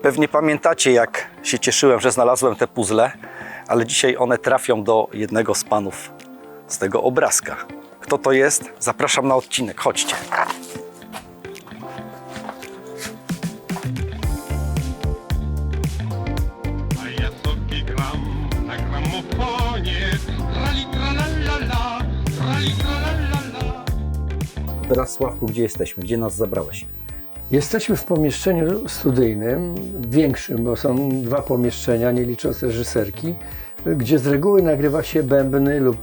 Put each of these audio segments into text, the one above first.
Pewnie pamiętacie, jak się cieszyłem, że znalazłem te puzzle, ale dzisiaj one trafią do jednego z panów z tego obrazka. Kto to jest? Zapraszam na odcinek, chodźcie. A ja sobie gram na gramofonie. Trali tralalala, trali tralalala. Teraz, Sławku, gdzie jesteśmy? Gdzie nas zabrałeś? Jesteśmy w pomieszczeniu studyjnym, większym, bo są dwa pomieszczenia, nie licząc reżyserki, gdzie z reguły nagrywa się bębny lub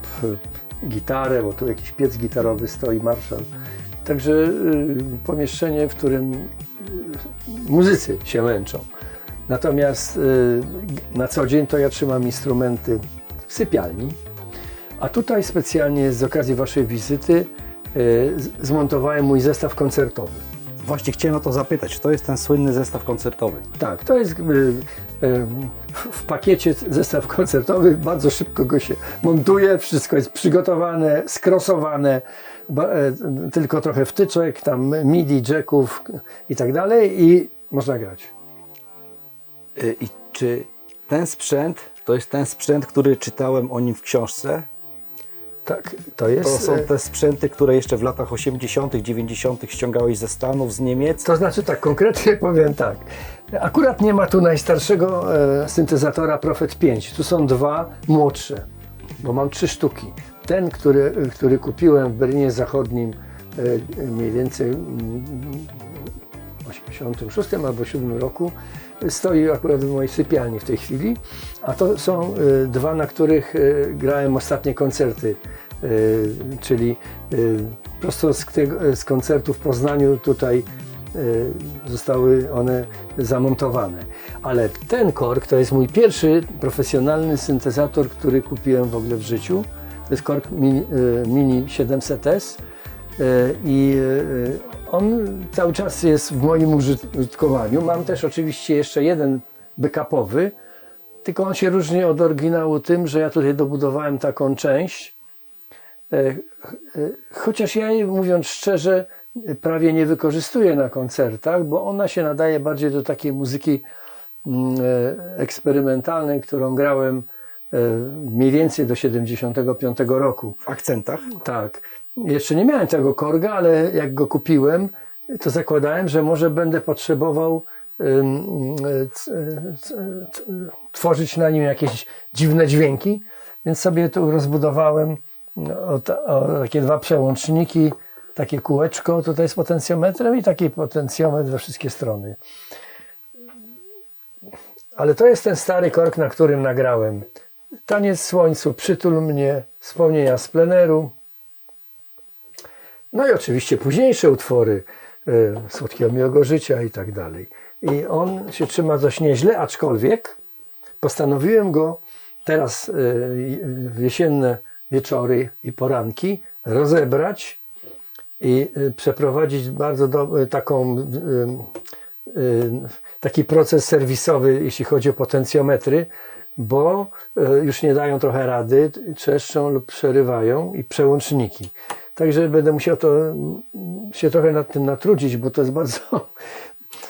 gitarę, bo tu jakiś piec gitarowy stoi, marszał. Także pomieszczenie, w którym muzycy się męczą. Natomiast na co dzień to ja trzymam instrumenty w sypialni, a tutaj specjalnie z okazji waszej wizyty zmontowałem mój zestaw koncertowy. Właśnie chciałem o to zapytać, czy to jest ten słynny zestaw koncertowy? Tak, to jest w pakiecie zestaw koncertowy, bardzo szybko go się montuje, wszystko jest przygotowane, skrosowane, tylko trochę wtyczek, tam MIDI, jacków i tak dalej i można grać. I czy ten sprzęt to jest ten sprzęt, który czytałem o nim w książce? Tak, to To jest... są te sprzęty, które jeszcze w latach 80., 90. ściągałeś ze Stanów, z Niemiec? To znaczy tak, konkretnie powiem tak. Akurat nie ma tu najstarszego syntezatora Prophet 5. Tu są dwa młodsze, bo mam 3 sztuki. Ten, który kupiłem w Berlinie Zachodnim mniej więcej w 86 albo 7 roku, stoi akurat w mojej sypialni w tej chwili. A to są dwa, na których grałem ostatnie koncerty. Czyli prosto z koncertu w Poznaniu tutaj zostały one zamontowane. Ale ten Korg to jest mój pierwszy profesjonalny syntezator, który kupiłem w ogóle w życiu. To jest Korg Mini 700S i on cały czas jest w moim użytkowaniu. Mam też oczywiście jeszcze jeden backupowy, tylko on się różni od oryginału tym, że ja tutaj dobudowałem taką część, chociaż ja jej, mówiąc szczerze, prawie nie wykorzystuję na koncertach, bo ona się nadaje bardziej do takiej muzyki eksperymentalnej, którą grałem mniej więcej do 75 roku. W akcentach? Tak. Jeszcze nie miałem tego Korga, ale jak go kupiłem, to zakładałem, że może będę potrzebował tworzyć na nim jakieś dziwne dźwięki, więc sobie tu rozbudowałem o takie dwa przełączniki, takie kółeczko tutaj z potencjometrem i taki potencjometr we wszystkie strony. Ale to jest ten stary Korg, na którym nagrałem Taniec Słońcu, Przytul mnie, Wspomnienia z pleneru. No i oczywiście późniejsze utwory, Słodkiego miłego życia i tak dalej. I on się trzyma dość nieźle, aczkolwiek postanowiłem go teraz w jesienne wieczory i poranki rozebrać i przeprowadzić bardzo taki proces serwisowy, jeśli chodzi o potencjometry, bo już nie dają trochę rady, trzeszczą lub przerywają i przełączniki. Także będę musiał się trochę nad tym natrudzić, bo to jest bardzo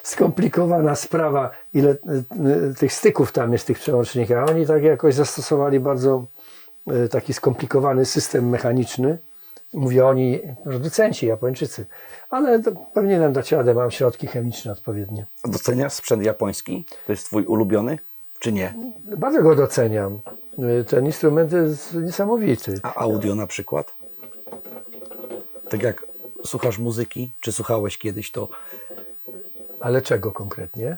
skomplikowana sprawa, ile tych styków tam jest w tych przełącznikach. Oni tak jakoś zastosowali bardzo taki skomplikowany system mechaniczny. Mówię oni, producenci Japończycy, ale powinienem dać radę, mam środki chemiczne odpowiednie. A doceniasz sprzęt japoński? To jest twój ulubiony, czy nie? Bardzo go doceniam. Ten instrument jest niesamowity. A audio na przykład? Tak jak słuchasz muzyki, czy słuchałeś kiedyś to Ale czego konkretnie?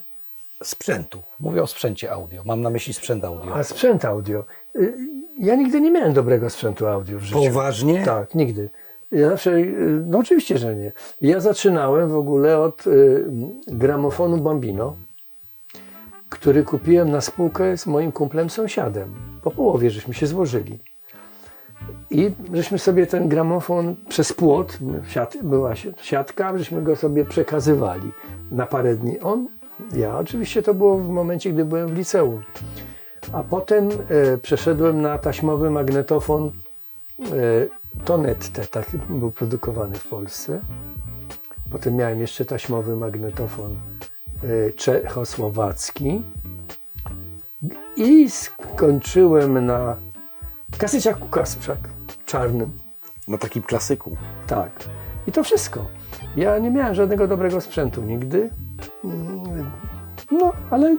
sprzętu? Mówię o sprzęcie audio. Mam na myśli sprzęt audio. A sprzęt audio. Ja nigdy nie miałem dobrego sprzętu audio w życiu. Poważnie? Tak, nigdy. Ja zawsze, no oczywiście, że nie. Ja zaczynałem w ogóle od gramofonu Bambino, który kupiłem na spółkę z moim kumplem sąsiadem. Po połowie żeśmy się złożyli. I żeśmy sobie ten gramofon przez płot, była siatka, żeśmy go sobie przekazywali na parę dni. Ja oczywiście to było w momencie, gdy byłem w liceum. A potem przeszedłem na taśmowy magnetofon Tonette, tak był produkowany w Polsce. Potem miałem jeszcze taśmowy magnetofon czechosłowacki i skończyłem na kaseciaku Kasprzak czarnym. Na takim klasyku. Tak. I to wszystko. Ja nie miałem żadnego dobrego sprzętu nigdy. No, ale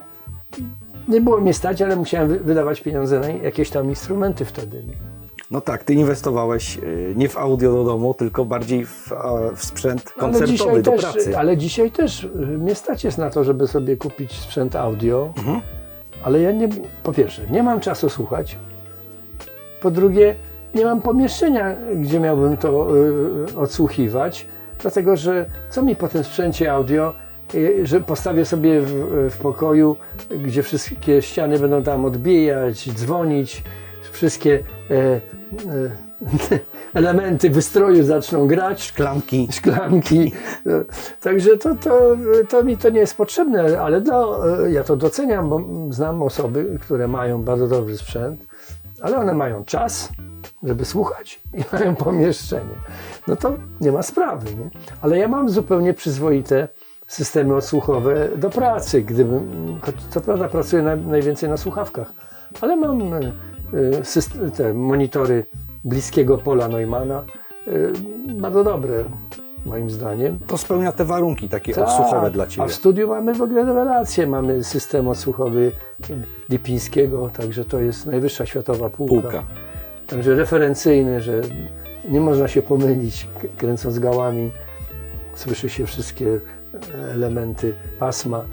nie było mnie stać, ale musiałem wydawać pieniądze na jakieś tam instrumenty wtedy. Nie? No tak, ty inwestowałeś nie w audio do domu, tylko bardziej w sprzęt koncertowy do pracy. Ale dzisiaj też mnie stać jest na to, żeby sobie kupić sprzęt audio. Ale ja nie, po pierwsze, nie mam czasu słuchać. Po drugie, nie mam pomieszczenia, gdzie miałbym to odsłuchiwać. Dlatego, że co mi po tym sprzęcie audio, że postawię sobie w pokoju, gdzie wszystkie ściany będą tam odbijać, dzwonić, wszystkie elementy wystroju zaczną grać. Szklanki. Także to mi to nie jest potrzebne, ale ja to doceniam, bo znam osoby, które mają bardzo dobry sprzęt, ale one mają czas, żeby słuchać i mają pomieszczenie. No to nie ma sprawy, nie? Ale ja mam zupełnie przyzwoite systemy odsłuchowe do pracy, choć co prawda pracuję najwięcej na słuchawkach, ale mam te monitory bliskiego pola Neumanna, bardzo dobre moim zdaniem. To spełnia te warunki takie odsłuchowe dla Ciebie. A w studiu mamy w ogóle rewelację, mamy system odsłuchowy Lipińskiego, także to jest najwyższa światowa półka. Także referencyjny, że nie można się pomylić, kręcąc gałami, słyszy się wszystkie elementy pasma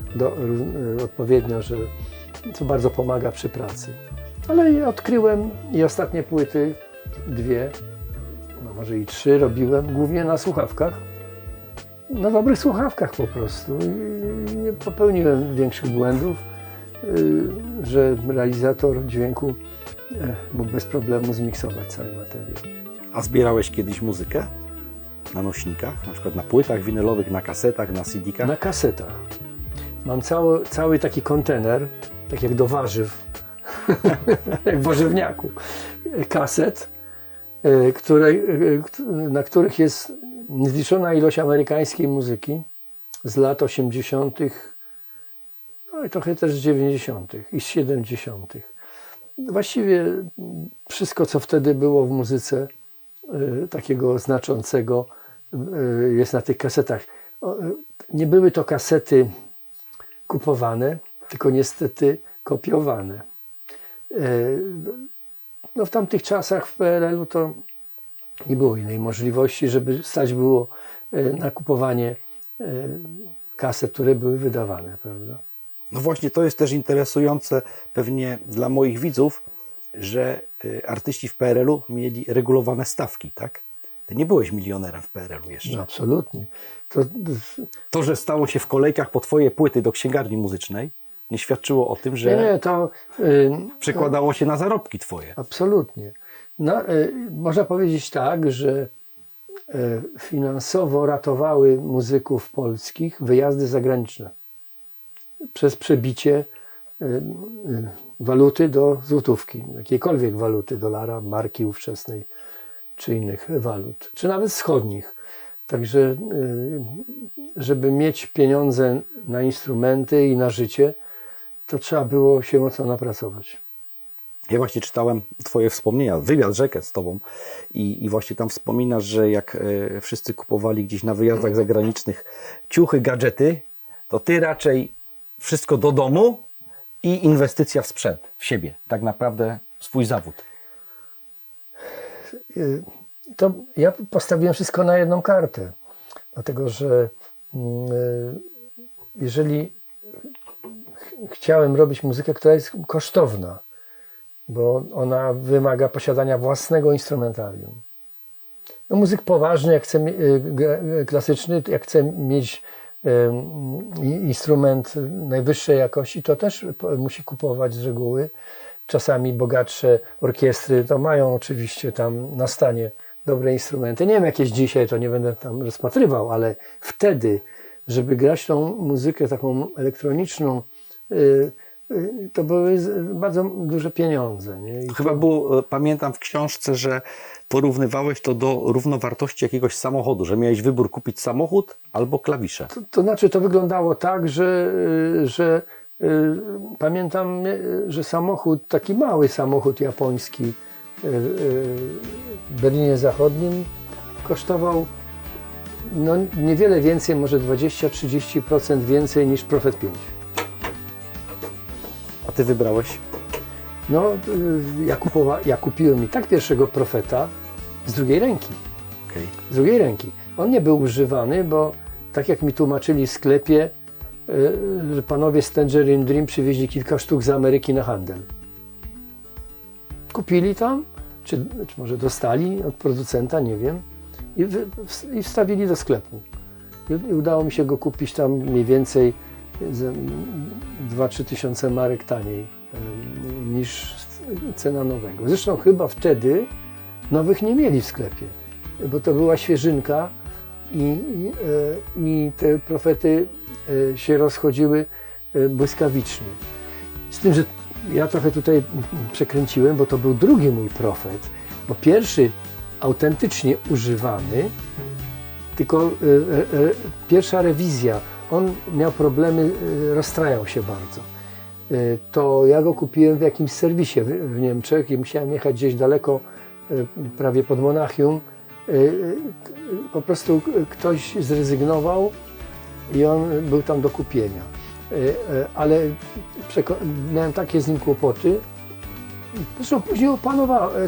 odpowiednio, co bardzo pomaga przy pracy. Ale ja odkryłem i ostatnie płyty, 2, no może i 3 robiłem głównie na słuchawkach. Na dobrych słuchawkach po prostu. I nie popełniłem większych błędów, że realizator dźwięku mógł bez problemu zmiksować cały materiał. A zbierałeś kiedyś muzykę na nośnikach? Na przykład na płytach winylowych, na kasetach, na CD-kach? Na kasetach. Mam cały taki kontener, tak jak do warzyw, jak w warzywniaku, kaset, na których jest niezliczona ilość amerykańskiej muzyki z lat 80., no i trochę też z 90. i z 70. Właściwie wszystko, co wtedy było w muzyce takiego znaczącego, jest na tych kasetach. Nie były to kasety kupowane, tylko niestety kopiowane. No w tamtych czasach w PRL-u to nie było innej możliwości, żeby stać było na kupowanie kaset, które były wydawane, prawda? No właśnie, to jest też interesujące pewnie dla moich widzów, że artyści w PRL-u mieli regulowane stawki, tak? Ty nie byłeś milionerem w PRL-u jeszcze. No, absolutnie. To, że stało się w kolejkach po twoje płyty do księgarni muzycznej, nie świadczyło o tym, że przekładało się na zarobki twoje. Absolutnie. No, można powiedzieć tak, że finansowo ratowały muzyków polskich wyjazdy zagraniczne przez przebicie waluty do złotówki, jakiejkolwiek waluty, dolara, marki ówczesnej, czy innych walut, czy nawet wschodnich. Także, żeby mieć pieniądze na instrumenty i na życie, to trzeba było się mocno napracować. Ja właśnie czytałem twoje wspomnienia, wywiad rzekę z tobą i właśnie tam wspominasz, że jak wszyscy kupowali gdzieś na wyjazdach zagranicznych ciuchy, gadżety, to ty raczej wszystko do domu i inwestycja w sprzęt, w siebie, tak naprawdę swój zawód. To ja postawiłem wszystko na jedną kartę, dlatego że jeżeli chciałem robić muzykę, która jest kosztowna, bo ona wymaga posiadania własnego instrumentarium. No, muzyk poważny, jak chce, klasyczny, jak chce mieć instrument najwyższej jakości, to też musi kupować z reguły. Czasami bogatsze orkiestry to mają oczywiście tam na stanie dobre instrumenty. Nie wiem, jakieś dzisiaj, to nie będę tam rozpatrywał, ale wtedy, żeby grać tą muzykę taką elektroniczną, to były bardzo duże pieniądze. Nie? I Chyba było, pamiętam w książce, że porównywałeś to do równowartości jakiegoś samochodu, że miałeś wybór kupić samochód albo klawisze. to znaczy, to wyglądało tak, że pamiętam, że samochód, taki mały samochód japoński w Berlinie Zachodnim kosztował no, niewiele więcej, może 20-30% więcej niż Prophet 5. A ty wybrałeś? No, ja kupiłem i tak pierwszego Propheta z drugiej ręki. Okej. Z drugiej ręki. On nie był używany, bo tak jak mi tłumaczyli w sklepie, że panowie z Tangerine Dream przywieźli kilka sztuk z Ameryki na handel. Kupili tam, czy może dostali od producenta, nie wiem, i wstawili do sklepu. I udało mi się go kupić tam mniej więcej 2-3 tysiące marek taniej niż cena nowego. Zresztą chyba wtedy nowych nie mieli w sklepie, bo to była świeżynka i te Prophety się rozchodziły błyskawicznie. Z tym, że ja trochę tutaj przekręciłem, bo to był drugi mój Prophet, bo pierwszy autentycznie używany, tylko pierwsza rewizja, on miał problemy, rozstrajał się bardzo. To ja go kupiłem w jakimś serwisie w Niemczech i musiałem jechać gdzieś daleko, prawie pod Monachium. Po prostu ktoś zrezygnował i on był tam do kupienia. Ale miałem takie z nim kłopoty. Zresztą później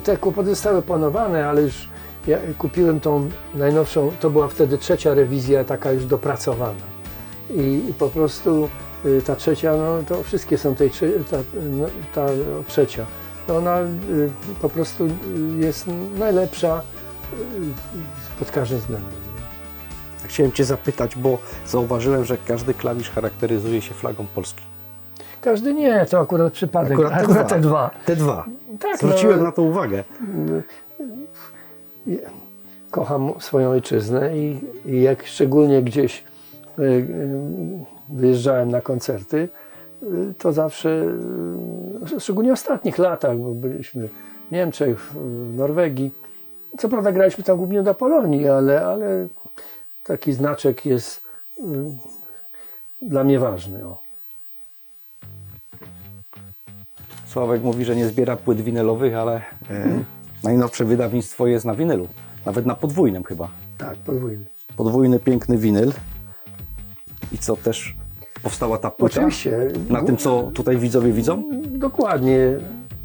te kłopoty zostały opanowane, ale już ja kupiłem tą najnowszą, to była wtedy trzecia rewizja, taka już dopracowana. I po prostu ta trzecia, no to wszystkie są ta trzecia. No ona po prostu jest najlepsza pod każdym względem. Chciałem cię zapytać, bo zauważyłem, że każdy klawisz charakteryzuje się flagą Polski. Każdy nie, to akurat przypadek. Akurat te dwa. Te dwa. Tak, Zwróciłem na to uwagę. Kocham swoją ojczyznę i jak szczególnie gdzieś wyjeżdżałem na koncerty, to zawsze, szczególnie w ostatnich latach, bo byliśmy w Niemczech, w Norwegii. Co prawda graliśmy tam głównie do Polonii, ale taki znaczek jest dla mnie ważny. O. Sławek mówi, że nie zbiera płyt winylowych, ale najnowsze wydawnictwo jest na winylu. Nawet na podwójnym chyba. Tak, podwójny. Podwójny, piękny winyl. I co, też powstała ta płyta? Oczywiście. Na tym, co tutaj widzowie widzą? Dokładnie.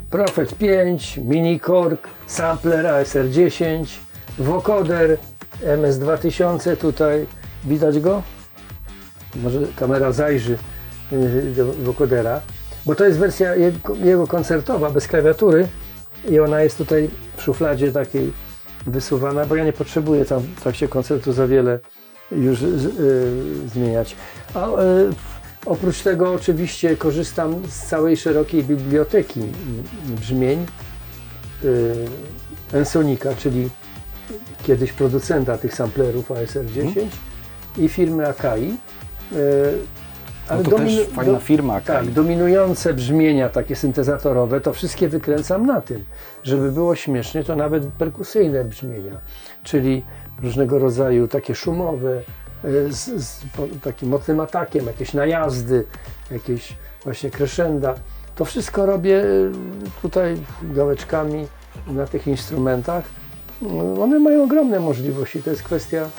Prophet 5, Mini Korg, sampler ASR10, vocoder MS2000, tutaj widać go? Może kamera zajrzy do vocodera, bo to jest wersja jego koncertowa, bez klawiatury i ona jest tutaj w szufladzie takiej wysuwana, bo ja nie potrzebuję tam w trakcie koncertu za wiele już zmieniać. Oprócz tego oczywiście korzystam z całej szerokiej biblioteki brzmień Ensonika, czyli kiedyś producenta tych samplerów ASR10 i firmy Akai. Ale to też fajna firma Akai. Tak, dominujące brzmienia takie syntezatorowe, to wszystkie wykręcam na tym. Żeby było śmiesznie, to nawet perkusyjne brzmienia, czyli różnego rodzaju takie szumowe, z takim mocnym atakiem, jakieś najazdy, jakieś właśnie crescenda. To wszystko robię tutaj gałeczkami na tych instrumentach. One mają ogromne możliwości. To jest kwestia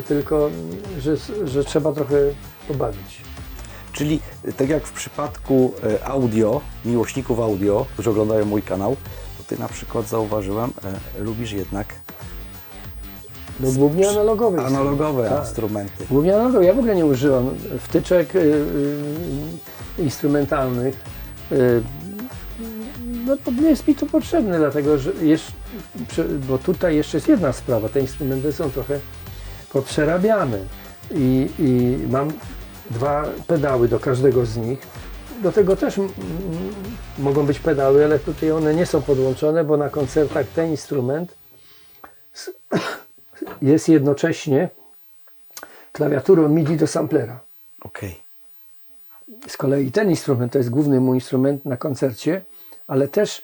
tylko, że trzeba trochę pobawić. Czyli tak jak w przypadku audio, miłośników audio, którzy oglądają mój kanał, to ty na przykład zauważyłem, lubisz jednak No głównie analogowe tak. instrumenty. Głównie analogowe. Ja w ogóle nie używam wtyczek instrumentalnych. No to nie jest mi to potrzebne, dlatego że bo tutaj jeszcze jest jedna sprawa. Te instrumenty są trochę poprzerabiane i mam 2 pedały do każdego z nich. Do tego też mogą być pedały, ale tutaj one nie są podłączone, bo na koncertach ten instrument jest jednocześnie klawiaturą MIDI do samplera. Okej. z kolei ten instrument to jest główny mój instrument na koncercie, ale też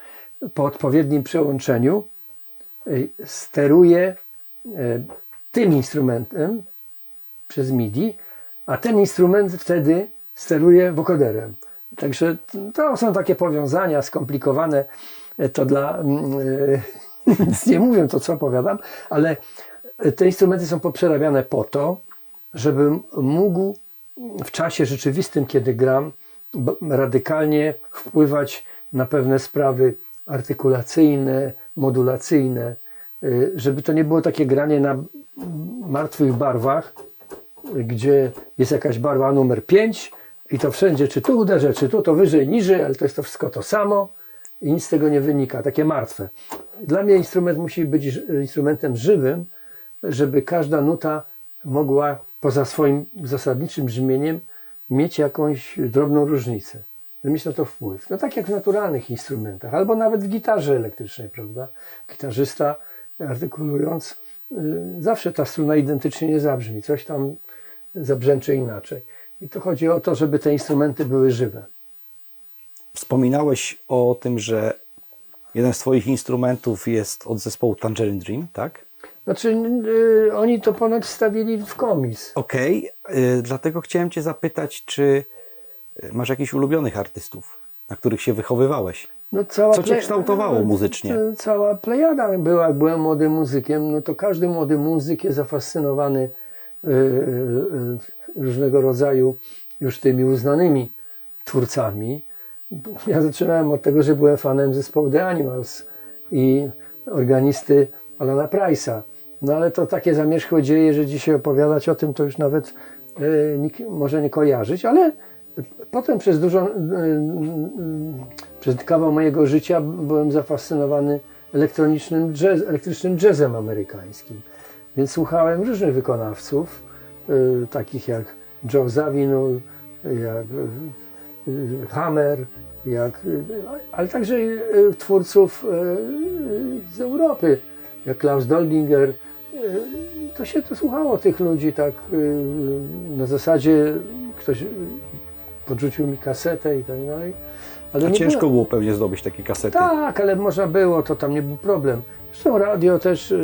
po odpowiednim przełączeniu steruję tym instrumentem przez MIDI, a ten instrument wtedy steruje wokoderem. Także to są takie powiązania skomplikowane, to dla nic nie mówię to, co opowiadam, ale te instrumenty są poprzerabiane po to, żebym mógł w czasie rzeczywistym, kiedy gram, radykalnie wpływać na pewne sprawy artykulacyjne, modulacyjne, żeby to nie było takie granie na martwych barwach, gdzie jest jakaś barwa numer 5 i to wszędzie, czy tu uderzę, czy tu, to wyżej, niżej, ale to jest to wszystko to samo i nic z tego nie wynika, takie martwe. Dla mnie instrument musi być instrumentem żywym, żeby każda nuta mogła poza swoim zasadniczym brzmieniem mieć jakąś drobną różnicę, mieć na to wpływ. No tak jak w naturalnych instrumentach, albo nawet w gitarze elektrycznej, prawda? Gitarzysta artykulując, zawsze ta struna identycznie nie zabrzmi, coś tam zabrzęczy inaczej. I to chodzi o to, żeby te instrumenty były żywe. Wspominałeś o tym, że jeden z twoich instrumentów jest od zespołu Tangerine Dream, tak? Znaczy, oni to ponoć wstawili w komis. Okej, dlatego chciałem cię zapytać, czy masz jakichś ulubionych artystów, na których się wychowywałeś? No cała Co cię kształtowało muzycznie? Cała plejada była, jak byłem młodym muzykiem, no to każdy młody muzyk jest zafascynowany różnego rodzaju już tymi uznanymi twórcami. Ja zaczynałem od tego, że byłem fanem zespołu The Animals i organisty Alana Price'a. No ale to takie zamierzchłe dzieje, że dzisiaj opowiadać o tym, to już nawet nikt może nie kojarzyć, ale potem przez kawał mojego życia byłem zafascynowany elektrycznym jazzem amerykańskim. Więc słuchałem różnych wykonawców, takich jak Joe Zawinul, jak Hammer, ale także twórców z Europy, jak Klaus Doldinger. To słuchało tych ludzi tak na zasadzie ktoś podrzucił mi kasetę i tak dalej. Ale A ciężko było pewnie zdobyć takie kasety. Tak, ale można było, to tam nie był problem. Zresztą radio też,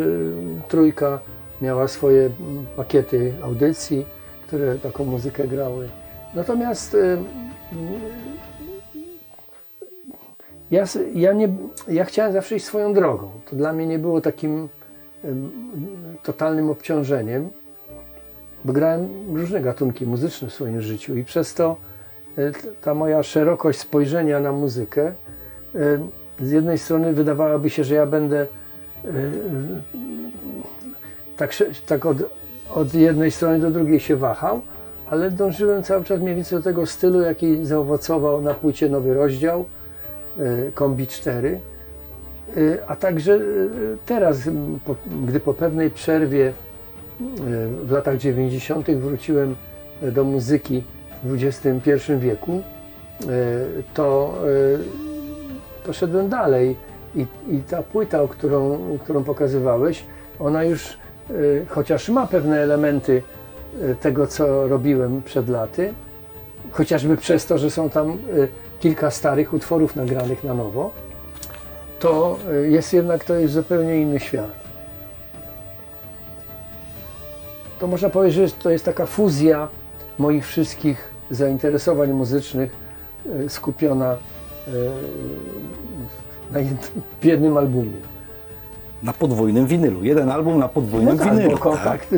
Trójka miała swoje pakiety audycji, które taką muzykę grały. Natomiast ja chciałem zawsze iść swoją drogą. To dla mnie nie było takim totalnym obciążeniem, bo grałem różne gatunki muzyczne w swoim życiu i przez to ta moja szerokość spojrzenia na muzykę z jednej strony wydawałoby się, że ja będę tak od jednej strony do drugiej się wahał, ale dążyłem cały czas mniej więcej do tego stylu, jaki zaowocował na płycie Nowy Rozdział, Kombi 4, a także teraz, gdy po pewnej przerwie w latach 90. wróciłem do muzyki w XXI wieku, to szedłem dalej i ta płyta, którą pokazywałeś, ona już chociaż ma pewne elementy tego, co robiłem przed laty, chociażby przez to, że są tam kilka starych utworów nagranych na nowo, to jest zupełnie inny świat. To można powiedzieć, że to jest taka fuzja moich wszystkich zainteresowań muzycznych skupiona w jednym albumie. Na podwójnym winylu. Jeden album na podwójnym winylu. Bo Kontakt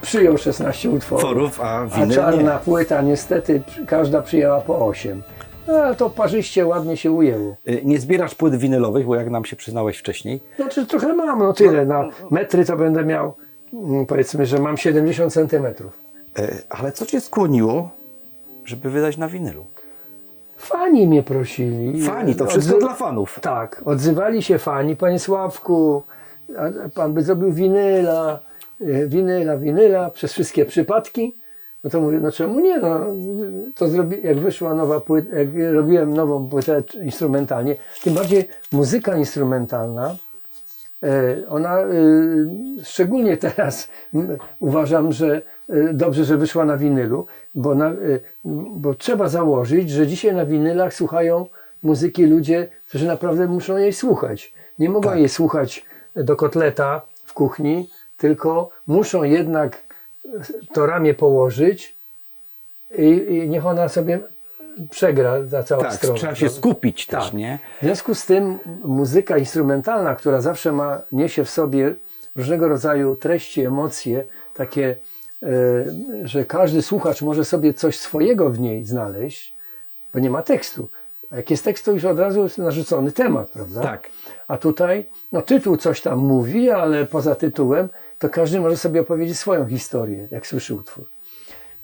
przyjął 16 utworów, a winyl czarna nie. płyta niestety każda przyjęła po 8. No, ale to parzyście ładnie się ujęło. Nie zbierasz płyt winylowych, bo jak nam się przyznałeś wcześniej. Znaczy trochę mam, no tyle. Na metry to będę miał, powiedzmy, że mam 70 centymetrów. Ale co cię skłoniło, żeby wydać na winylu? Fani mnie prosili. Fani, to wszystko dla fanów. Tak, odzywali się fani. Panie Sławku, pan by zrobił winyla przez wszystkie przypadki. No to mówię, no czemu nie? No, to jak wyszła nowa płyta, jak robiłem nową płytę instrumentalnie, tym bardziej muzyka instrumentalna, ona szczególnie teraz uważam, że dobrze, że wyszła na winylu, bo trzeba założyć, że dzisiaj na winylach słuchają muzyki ludzie, którzy naprawdę muszą jej słuchać. Nie mogą Tak. jej słuchać do kotleta w kuchni, tylko muszą jednak to ramię położyć i niech ona sobie przegra na całą Tak, stronę. trzeba się skupić też, Tak. nie? W związku z tym muzyka instrumentalna, która zawsze niesie w sobie różnego rodzaju treści, emocje, takie, że każdy słuchacz może sobie coś swojego w niej znaleźć, bo nie ma tekstu. A jak jest tekst, to już od razu jest narzucony temat, prawda? Tak. A tutaj, no tytuł coś tam mówi, ale poza tytułem, to każdy może sobie opowiedzieć swoją historię, jak słyszy utwór.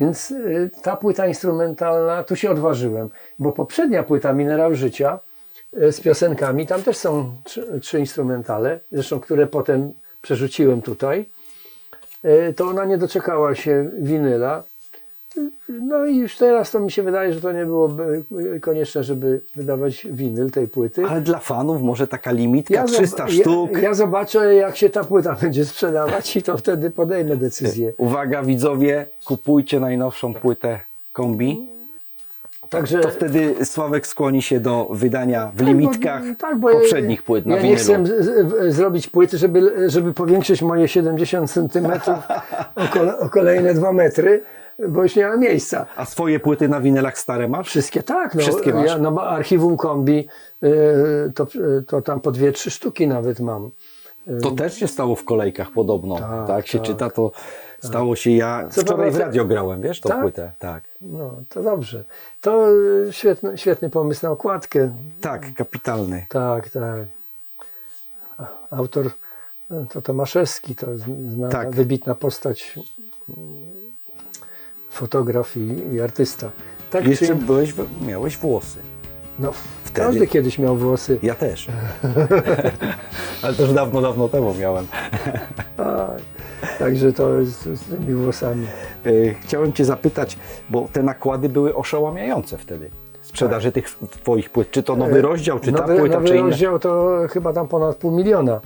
Więc ta płyta instrumentalna, tu się odważyłem, bo poprzednia płyta Minerał Życia z piosenkami, tam też są trzy instrumentale, zresztą które potem przerzuciłem tutaj, to ona nie doczekała się winyla. No i już teraz to mi się wydaje, że to nie byłoby konieczne, żeby wydawać winyl tej płyty. Ale dla fanów może taka limitka 300 sztuk. Ja zobaczę, jak się ta płyta będzie sprzedawać i to wtedy podejmę decyzję. Uwaga widzowie, kupujcie najnowszą płytę Kombi. Także, To wtedy Sławek skłoni się do wydania w limitkach bo poprzednich płyt na ja winylu. nie chcę zrobić płyty, żeby powiększyć moje 70 cm o kolejne 2 metry, bo już nie ma miejsca. A swoje płyty na winylach stare masz? Wszystkie tak. No, Wszystkie masz? Ja, no bo archiwum Kombi to tam po 2-3 sztuki nawet mam. To też się stało w kolejkach podobno. Tak się tak. czyta, to stało się. Ja Co wczoraj w prawda- radio grałem, wiesz, tą Tak? płytę. Tak. No, to dobrze. To świetny pomysł na okładkę. Tak, kapitalny. Tak. Autor to Tomaszewski, to znana, Tak. wybitna postać, fotograf i artysta. Tak, Jeszcze czy- miałeś włosy. no, wtedy. każdy kiedyś miał włosy. Ja też. Ale to już dawno temu miałem. Tak. Także to jest z tymi włosami. Chciałem Cię zapytać, bo te nakłady były oszałamiające wtedy. Sprzedaży tych Twoich płyt. Czy to nowy rozdział, czy ta płyta, nowy czy inne? rozdział to chyba tam ponad 500 000.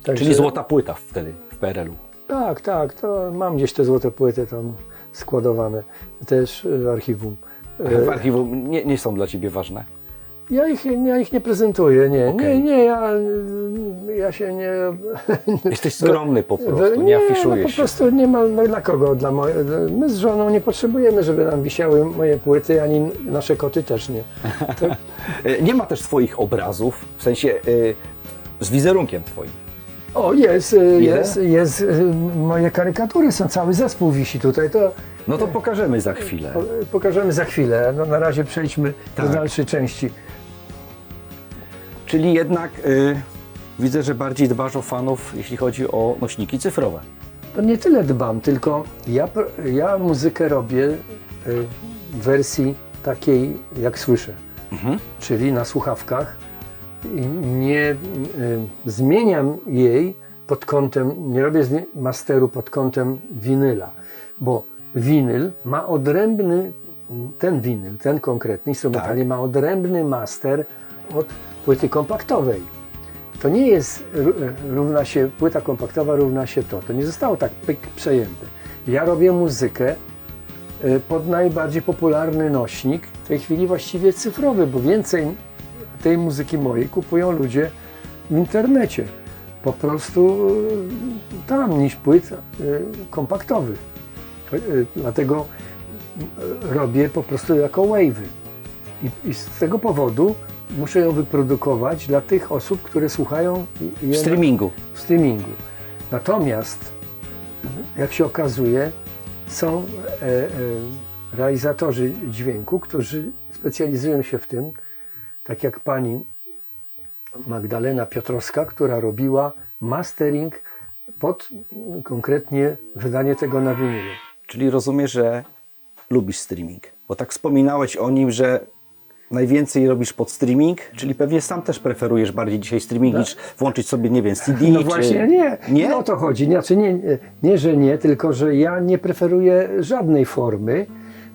Także, Czyli złota płyta wtedy w PRL-u. Tak, to mam gdzieś te złote płyty tam składowane, też w archiwum. W archiwum nie są dla Ciebie ważne? Ja ich nie prezentuję, nie, Okej. ja się nie... Jesteś skromny po prostu, nie no afiszujesz po się. prostu nie ma, no dla kogo? My z żoną nie potrzebujemy, żeby nam wisiały moje płyty, ani nasze koty też nie. To, Nie ma też swoich obrazów, w sensie z wizerunkiem Twoim. o, jest, moje karykatury są, cały zespół wisi tutaj, to No to pokażemy za chwilę. pokażemy za chwilę. No, na razie przejdźmy Tak. do dalszej części. Czyli jednak widzę, że bardziej dbasz o fanów, jeśli chodzi o nośniki cyfrowe. To nie tyle dbam, tylko ja muzykę robię w wersji takiej, jak słyszę. Czyli na słuchawkach. I nie zmieniam jej pod kątem, nie robię masteru pod kątem winyla, bo winyl ma odrębny, ten konkretny instrumentalny Tak. ma odrębny master od płyty kompaktowej. To nie jest płyta kompaktowa równa się to. To nie zostało tak pyk przejęte. Ja robię muzykę pod najbardziej popularny nośnik, w tej chwili właściwie cyfrowy, bo więcej tej muzyki mojej kupują ludzie w internecie. Po prostu tam niż płyt kompaktowych. Dlatego robię po prostu jako wave'y. I z tego powodu muszę ją wyprodukować dla tych osób, które słuchają je W streamingu. w streamingu. Natomiast, jak się okazuje, są realizatorzy dźwięku, którzy specjalizują się w tym, tak jak pani Magdalena Piotrowska, która robiła mastering pod konkretnie wydanie tego na winylu. Czyli rozumiesz, że lubisz streaming. Bo tak wspominałeś o nim, że najwięcej robisz pod streaming, czyli pewnie sam też preferujesz bardziej dzisiaj streaming niż włączyć sobie, nie wiem, CD No czy... właśnie nie. Nie? Nie o to chodzi. Znaczy nie, że nie, tylko że ja nie preferuję żadnej formy,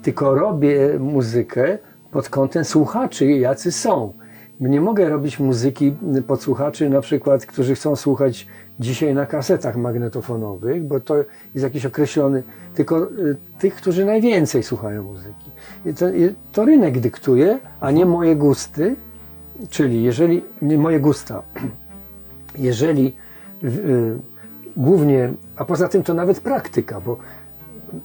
tylko robię muzykę pod kątem słuchaczy, jacy są. Nie mogę robić muzyki pod słuchaczy, na przykład, którzy chcą słuchać dzisiaj na kasetach magnetofonowych, bo to jest jakiś określony, tylko tych, którzy najwięcej słuchają muzyki. To rynek dyktuje, a nie moje gusty, czyli jeżeli, nie moje gusta, jeżeli głównie, a poza tym to nawet praktyka, bo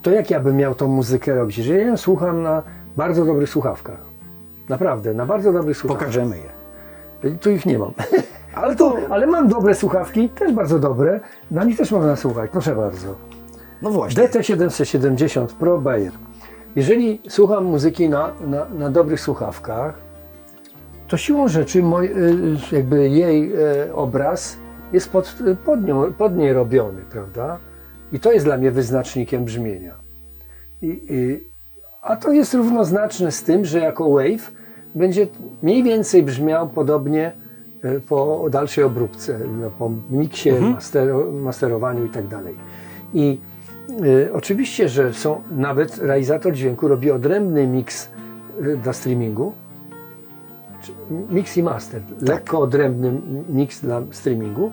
to jak ja bym miał tą muzykę robić, jeżeli ja ją słucham na bardzo dobrych słuchawkach, naprawdę, na bardzo dobrych słuchawkach. Pokażemy je. Tu ich nie mam. Ale Ale mam dobre słuchawki, też bardzo dobre. Na nich też można słuchać, proszę bardzo. no właśnie. DT770 Pro Bayer. Jeżeli słucham muzyki na dobrych słuchawkach, to siłą rzeczy jakby jej obraz jest pod niej robiony, prawda? I to jest dla mnie wyznacznikiem brzmienia. A to jest równoznaczne z tym, że jako wave będzie mniej więcej brzmiał podobnie po dalszej obróbce, po miksie, masterowaniu i tak dalej. I oczywiście, że nawet realizator dźwięku robi odrębny miks dla streamingu, mix i master, lekko odrębny miks dla streamingu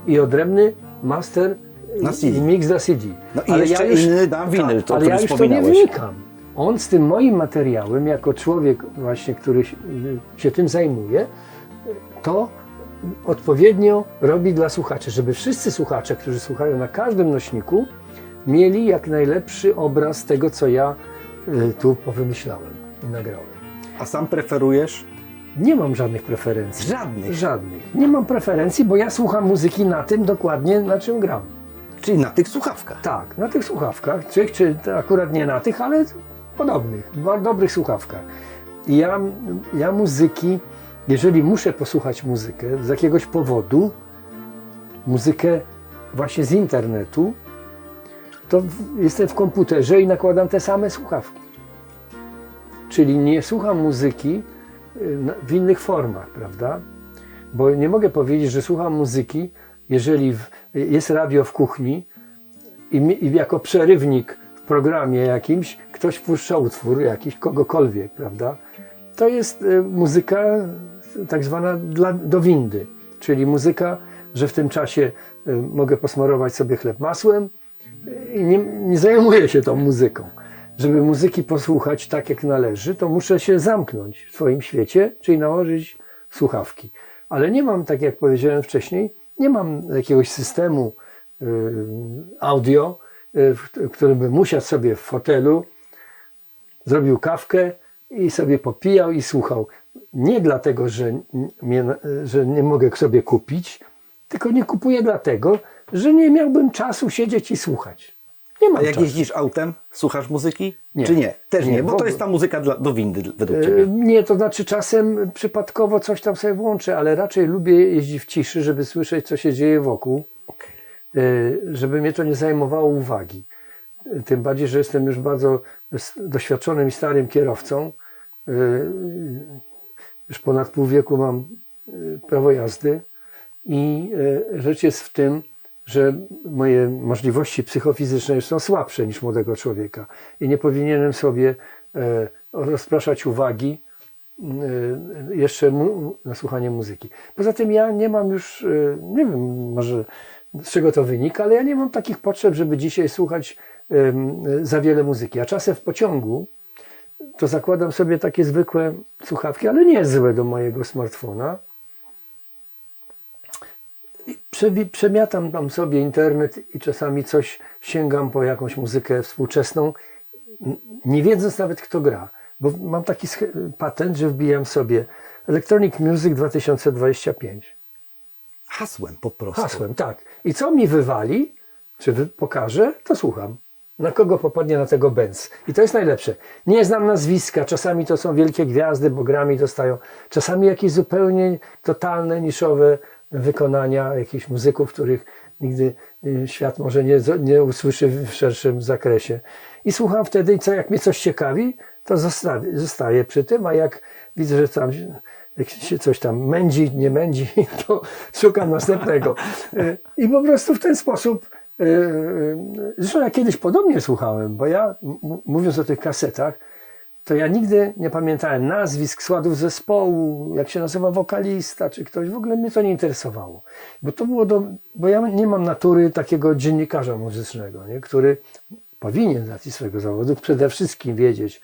i odrębny master Na CD. i mix dla CD. No i jeszcze inny na winyl, to o ale którym ja już to nie wspominałeś. wnikam. On z tym moim materiałem, jako człowiek właśnie, który się tym zajmuje, to odpowiednio robi dla słuchaczy, żeby wszyscy słuchacze, którzy słuchają na każdym nośniku, mieli jak najlepszy obraz tego, co ja tu powymyślałem i nagrałem. A sam preferujesz? Nie mam żadnych preferencji. Żadnych. Żadnych. Nie mam preferencji, bo ja słucham muzyki na tym dokładnie, na czym gram. Czyli na tych słuchawkach. Tak, na tych słuchawkach, czy akurat nie na tych, ale podobnych, dobrych słuchawkach. I ja muzyki, jeżeli muszę posłuchać muzykę z jakiegoś powodu, muzykę właśnie z internetu, to jestem w komputerze i nakładam te same słuchawki. Czyli nie słucham muzyki w innych formach, prawda? Bo nie mogę powiedzieć, że słucham muzyki, jeżeli jest radio w kuchni i jako przerywnik w programie jakimś ktoś puszcza utwór jakiś, kogokolwiek, prawda? To jest muzyka tak zwana do windy, czyli muzyka, że w tym czasie mogę posmarować sobie chleb masłem i nie zajmuję się tą muzyką. Żeby muzyki posłuchać tak jak należy, to muszę się zamknąć w swoim świecie, czyli nałożyć słuchawki. Ale nie mam, tak jak powiedziałem wcześniej, nie mam jakiegoś systemu audio, w którym bym usiadł sobie w fotelu, zrobił kawkę i sobie popijał i słuchał. Nie dlatego, że nie mogę sobie kupić, tylko nie kupuję dlatego, że nie miałbym czasu siedzieć i słuchać. Nie mam A jak czasu. jeździsz autem, słuchasz muzyki? Nie. Czy nie? Też Nie, nie, w bo to ogóle. jest ta muzyka do windy według Ciebie. Nie, to znaczy czasem przypadkowo coś tam sobie włączę, ale raczej lubię jeździć w ciszy, żeby słyszeć, co się dzieje wokół, żeby mnie to nie zajmowało uwagi. Tym bardziej, że jestem już bardzo doświadczonym i starym kierowcą. Już ponad pół wieku mam prawo jazdy i rzecz jest w tym, że moje możliwości psychofizyczne już są słabsze niż młodego człowieka i nie powinienem sobie rozpraszać uwagi jeszcze na słuchanie muzyki. Poza tym ja nie mam już, nie wiem może z czego to wynika, ale ja nie mam takich potrzeb, żeby dzisiaj słuchać za wiele muzyki. A czasem w pociągu to zakładam sobie takie zwykłe słuchawki, ale nie złe do mojego smartfona. Przemiatam tam sobie internet i czasami coś sięgam po jakąś muzykę współczesną, nie wiedząc nawet kto gra. Bo mam taki patent, że wbijam sobie Electronic Music 2025. Hasłem po prostu. Hasłem, tak. I co mi wywali, czy pokaże, to słucham. Na kogo popadnie, na tego Benz. I to jest najlepsze. Nie znam nazwiska, czasami to są wielkie gwiazdy, bo Grammy dostają. Czasami jakieś zupełnie totalne, niszowe wykonania jakichś muzyków, których nigdy świat może nie usłyszy w szerszym zakresie. I słucham wtedy i jak mnie coś ciekawi, to zostaję przy tym, a jak widzę, że tam jak się coś tam mędzi, nie mędzi, to szukam następnego. I po prostu w ten sposób, zresztą ja kiedyś podobnie słuchałem, bo ja mówiąc o tych kasetach, to ja nigdy nie pamiętałem nazwisk, składów zespołu, jak się nazywa wokalista, czy ktoś. W ogóle mnie to nie interesowało. Bo to było bo ja nie mam natury takiego dziennikarza muzycznego, nie? Który powinien z racji swojego zawodu przede wszystkim wiedzieć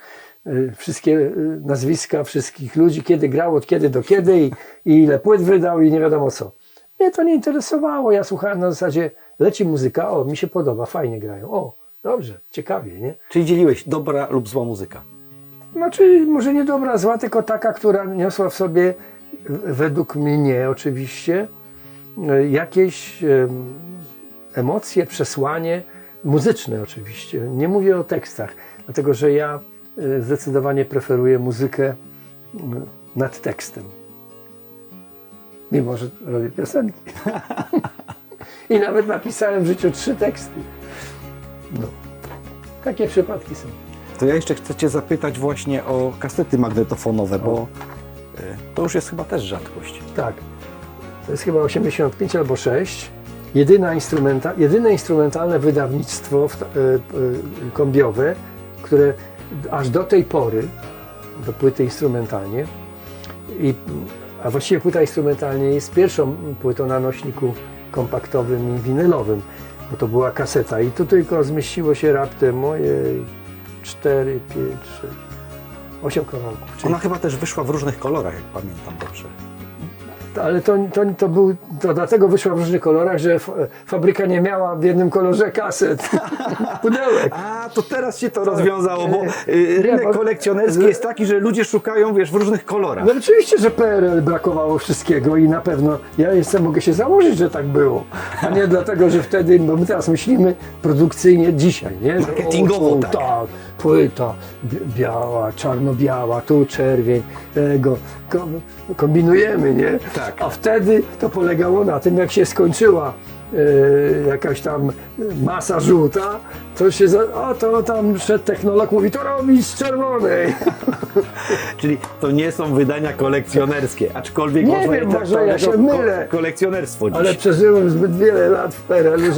wszystkie nazwiska wszystkich ludzi, kiedy grał, od kiedy do kiedy i ile płyt wydał i nie wiadomo co. Mnie to nie interesowało. Ja słuchałem na zasadzie, leci muzyka, o, mi się podoba, fajnie grają. O, dobrze, ciekawie, nie? Czyli dzieliłeś dobra lub zła muzyka. Znaczy, może nie dobra, zła, tylko taka, która niosła w sobie, według mnie oczywiście, jakieś emocje, przesłanie muzyczne oczywiście. Nie mówię o tekstach, dlatego że ja zdecydowanie preferuję muzykę nad tekstem. Mimo że robię piosenki. I nawet napisałem w życiu 3 teksty. No. Takie przypadki są. To ja jeszcze chcę Cię zapytać właśnie o kasety magnetofonowe, bo to już jest chyba też rzadkość. Tak. To jest chyba 85 albo 6. Jedyne instrumentalne wydawnictwo kombiowe, które aż do tej pory, do płyty instrumentalnie, a właściwie płyta instrumentalnie jest pierwszą płytą na nośniku kompaktowym i winylowym, bo to była kaseta i tu tylko zmieściło się raptem moje 4, 5, 6, 8 kawałków. Czyli Ona chyba też wyszła w różnych kolorach, jak pamiętam dobrze. ale to dlatego wyszła w różnych kolorach, że fabryka nie miała w jednym kolorze kaset, pudełek. A, to teraz się to rozwiązało, bo nie, rynek bo- kolekcjonerski jest taki, że ludzie szukają, wiesz, w różnych kolorach. No oczywiście, że PRL brakowało wszystkiego i na pewno mogę się założyć, że tak było. A nie dlatego, że wtedy, bo my teraz myślimy produkcyjnie dzisiaj, nie? Że, Marketingowo, o, tu, tak. Płyta biała, czarno-biała, tu czerwień, tego. Kombinujemy, nie? Tak. A wtedy to polegało na tym, jak się skończyła jakaś tam masa żółta, to się, to tam szedł technolog, mówi, to robić z czerwonej. Czyli to nie są wydania kolekcjonerskie, aczkolwiek Nie można wiem, je może ja traktować się jako mylę. kolekcjonerstwo dziś. Ale przeżyłem zbyt wiele lat w PRL-u,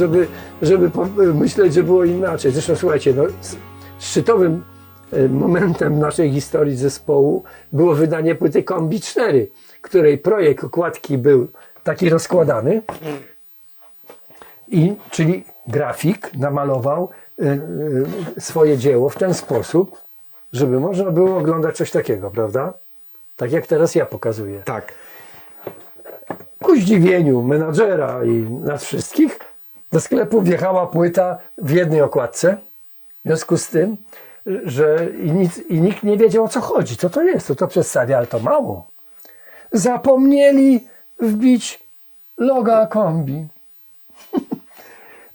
żeby myśleć, że było inaczej. Zresztą słuchajcie, no, szczytowym momentem naszej historii zespołu było wydanie płyty Kombi 4, której projekt okładki był taki rozkładany, czyli grafik namalował swoje dzieło w ten sposób, żeby można było oglądać coś takiego, prawda? Tak jak teraz ja pokazuję. Tak. Ku zdziwieniu menadżera i nas wszystkich do sklepu wjechała płyta w jednej okładce. W związku z tym, że nikt nie wiedział, o co chodzi, co to jest, co to przedstawia, ale to mało. Zapomnieli wbić loga kombi.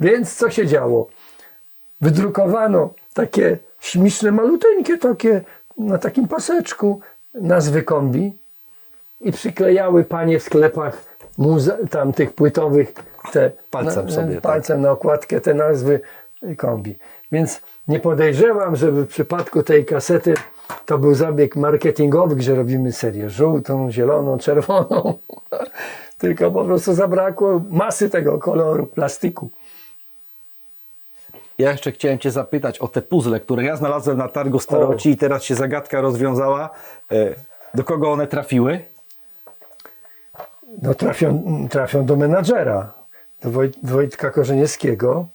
Więc co się działo? Wydrukowano takie śmieszne, maluteńkie takie na takim paseczku nazwy kombi i przyklejały panie w sklepach tam tych płytowych palcem na okładkę te nazwy kombi. Więc nie podejrzewam, żeby w przypadku tej kasety to był zabieg marketingowy, że robimy serię żółtą, zieloną, czerwoną. Tylko po prostu zabrakło masy tego koloru, plastiku. Ja jeszcze chciałem Cię zapytać o te puzzle, które ja znalazłem na targu Staroci i teraz się zagadka rozwiązała. Do kogo one trafiły? No trafią do menadżera, do Wojtka Korzeniewskiego.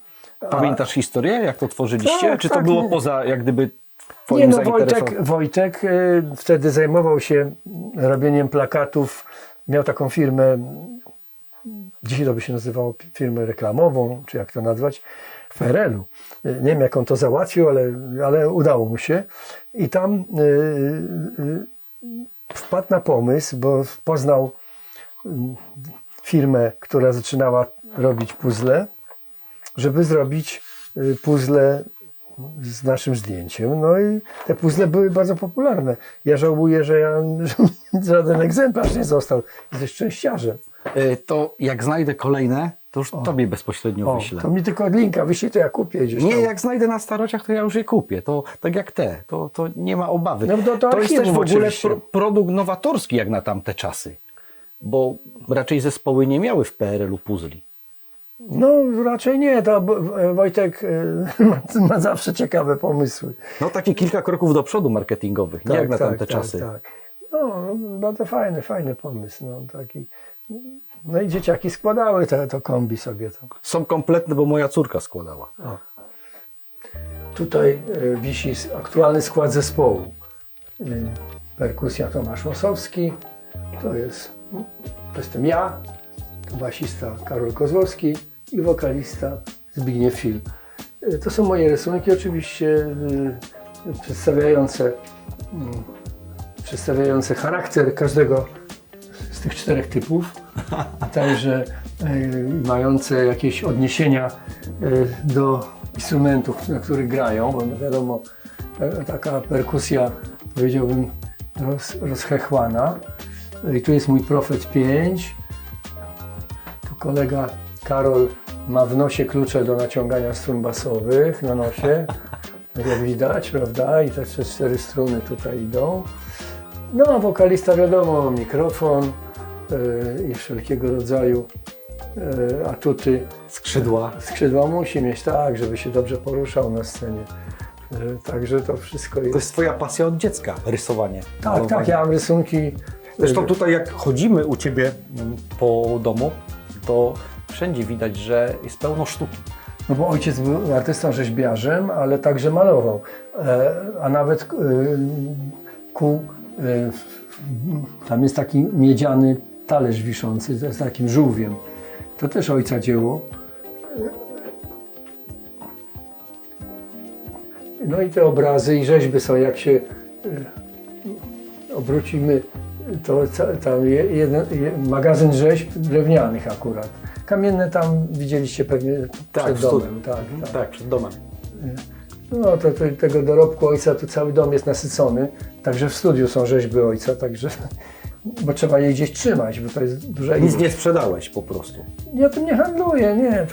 Pamiętasz historię, jak to tworzyliście? Tak, Czy to tak, było nie. poza jak gdyby Twoim Nie, no zainteresowaniem? Wojtek wtedy zajmował się robieniem plakatów. Miał taką firmę, dzisiaj to by się nazywało firmę reklamową, czy jak to nazwać, w PRL-u. Nie wiem, jak on to załatwił, ale udało mu się. I tam wpadł na pomysł, bo poznał firmę, która zaczynała robić puzzle, żeby zrobić puzzle z naszym zdjęciem. No i te puzzle były bardzo popularne. Ja żałuję, że żaden egzemplarz nie został. Jesteś szczęściarzem. To jak znajdę kolejne, to już Tobie bezpośrednio wyślę. To mi tylko od linka wyślij, to ja kupię gdzieś Nie, tam. jak znajdę na Starociach, to ja już je kupię. To tak jak te, to nie ma obawy. No to to jest też w archiwum ogóle oczywiście. produkt nowatorski jak na tamte czasy. Bo raczej zespoły nie miały w PRL-u puzli. No raczej nie, to Wojtek ma zawsze ciekawe pomysły. No takie kilka kroków do przodu marketingowych, nie jak na tamte czasy. Tak. No, bardzo fajny pomysł. No, taki. No i dzieciaki składały to kombi sobie. To. Są kompletne, bo moja córka składała. Tutaj wisi aktualny skład zespołu. Perkusja Tomasz Łosowski, to jestem ja, to basista Karol Kozłowski i wokalista Zbigniew Fil. To są moje rysunki, oczywiście przedstawiające charakter każdego z tych 4 typów, a także mające jakieś odniesienia do instrumentów, na których grają, bo wiadomo, taka perkusja, powiedziałbym, rozchechłana. I tu jest mój Prophet 5. Tu kolega Karol ma w nosie klucze do naciągania strun basowych, na nosie, tak jak widać, prawda? I te 4 struny tutaj idą. No a wokalista, wiadomo, mikrofon i wszelkiego rodzaju atuty. Skrzydła musi mieć, tak, żeby się dobrze poruszał na scenie. Także to wszystko jest. To jest twoja pasja od dziecka, rysowanie. Tak, ja mam rysunki. Zresztą tutaj jak chodzimy u ciebie po domu, to wszędzie widać, że jest pełno sztuki. No bo ojciec był artystą rzeźbiarzem, ale także malował. A nawet tam jest taki miedziany talerz wiszący z takim żółwiem. To też ojca dzieło. No i te obrazy i rzeźby są, jak się obrócimy, to tam magazyn rzeźb drewnianych akurat. Kamienne tam widzieliście pewnie przed domem. Tak, przed domem. No to tego dorobku ojca tu cały dom jest nasycony, także w studiu są rzeźby ojca, także, bo trzeba je gdzieś trzymać, bo to jest duża Nic nie sprzedałeś po prostu. Ja tym nie handluję, nie.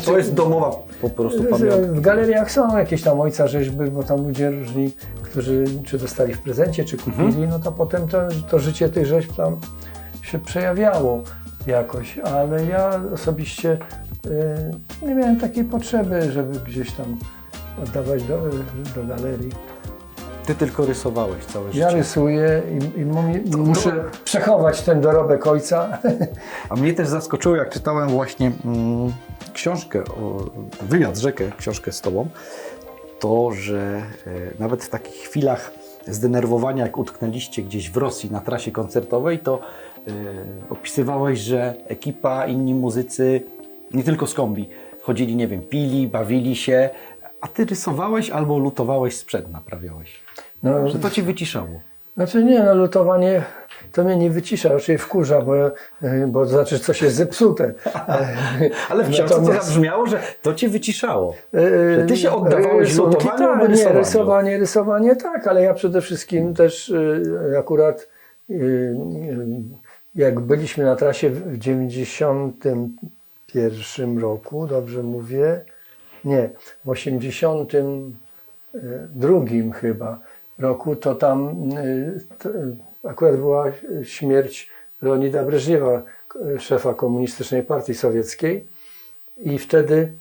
To jest domowa po prostu pamiątka. W galeriach są jakieś tam ojca rzeźby, bo tam ludzie różni, którzy czy dostali w prezencie, czy kupili, no to potem to życie tych rzeźb tam się przejawiało jakoś, ale ja osobiście nie miałem takiej potrzeby, żeby gdzieś tam oddawać do galerii. Ty tylko rysowałeś całe życie. Ja rysuję i muszę przechować ten dorobek ojca. A mnie też zaskoczyło, jak czytałem właśnie książkę, wywiad z Rzekę, książkę z tobą, to, że nawet w takich chwilach zdenerwowania, jak utknęliście gdzieś w Rosji na trasie koncertowej, to opisywałeś, że ekipa, inni muzycy, nie tylko z kombi, chodzili, nie wiem, pili, bawili się, a ty rysowałeś albo lutowałeś sprzęt, naprawiałeś. No, Że to ci wyciszało. Znaczy nie, no lutowanie to mnie nie wycisza, raczej wkurza, bo to znaczy coś jest zepsute. Ale w książce to zabrzmiało, że to cię wyciszało. Że ty się oddawałeś lutowaniu albo rysowaniu. Rysowanie tak, ale ja przede wszystkim też akurat jak byliśmy na trasie w 91 roku, dobrze mówię, nie, w 82 chyba roku, to tam akurat była śmierć Leonida Breżniewa, szefa Komunistycznej Partii Sowieckiej, i wtedy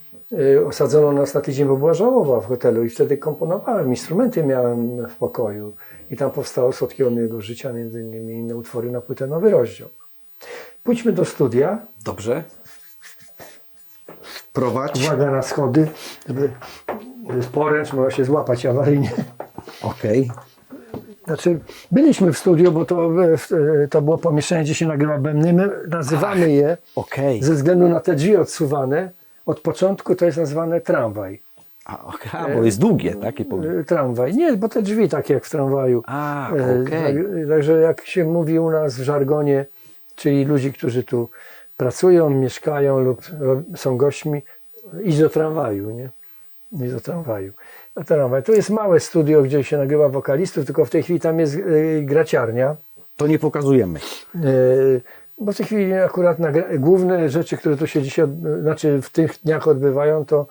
osadzono nas na tydzień, bo była żałoba w hotelu, i wtedy komponowałem, instrumenty miałem w pokoju i tam powstało Słodkiego mojego życia, między innymi inne utwory na płytę Nowy Rozdział. Pójdźmy do studia. Dobrze. Prowadź. Uwaga na schody, żeby jest poręcz, można się złapać awaryjnie. Okej. Znaczy, byliśmy w studiu, bo to było pomieszczenie, gdzie się nagrywa bębny. My nazywamy je, Okej. ze względu na te drzwi odsuwane, od początku to jest nazywane tramwaj. Bo jest długie, takie powiem. Tramwaj. Nie, bo te drzwi takie jak w tramwaju. Także jak się mówi u nas w żargonie, czyli ludzi, którzy tu pracują, mieszkają lub są gośćmi, idź do tramwaju, nie? Idź do tramwaju. A tramwaj to jest małe studio, gdzie się nagrywa wokalistów, tylko w tej chwili tam jest graciarnia. To nie pokazujemy. Bo w tej chwili akurat główne rzeczy, które tu się dzisiaj, znaczy w tych dniach odbywają, to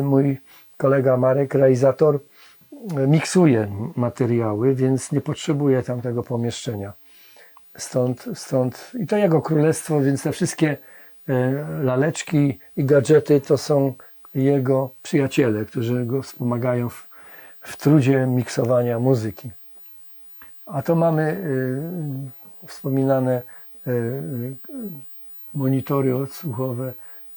mój kolega Marek, realizator, miksuje materiały, więc nie potrzebuje tamtego pomieszczenia. Stąd i to jego królestwo, więc te wszystkie laleczki i gadżety to są jego przyjaciele, którzy go wspomagają w trudzie miksowania muzyki. A to mamy wspominane monitory odsłuchowe